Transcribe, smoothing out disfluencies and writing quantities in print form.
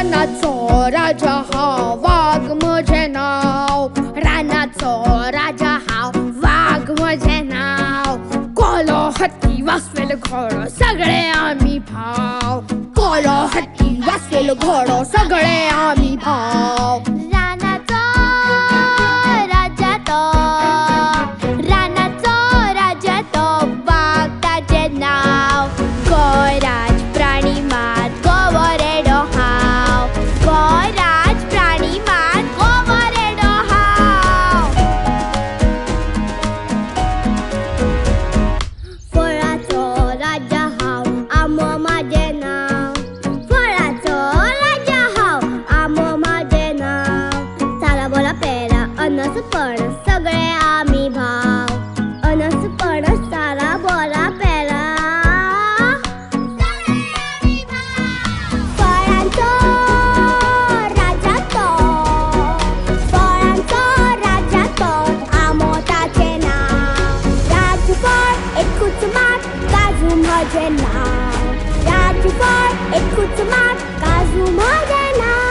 रानाचो राजा हांव वाघ म्हजें नांव रानाचो राजा हांव वाघ म्हजें नांव कोलो हत्ती वासवेलो घोडो सगळे आमी भाव कोलो हत्ती वासवेलो घोडो सगळे आमी भाव रानाचो राजा तो रानाचो राजा तो वाघ ताचें नांव गोंयराज प्राणी मात गोवरेडो हांव गोंयराज प्राणी मात गोवरेडो हांव फळाचो राजा हांव आंबो म्हाजें नांव फळाचो राजा हांव आंबो म्हाजें नांव साला बोला पेरा अनस पणस सगळे आमी भाव अनस पणस साला बोला पेरा फळांचो राजा तो फळांचो राजा तो आंबो ताचें नांव राजफळ एकूच मात काजू म्हजें नांव राजफळ एकूच मात काजू म्हजें नांव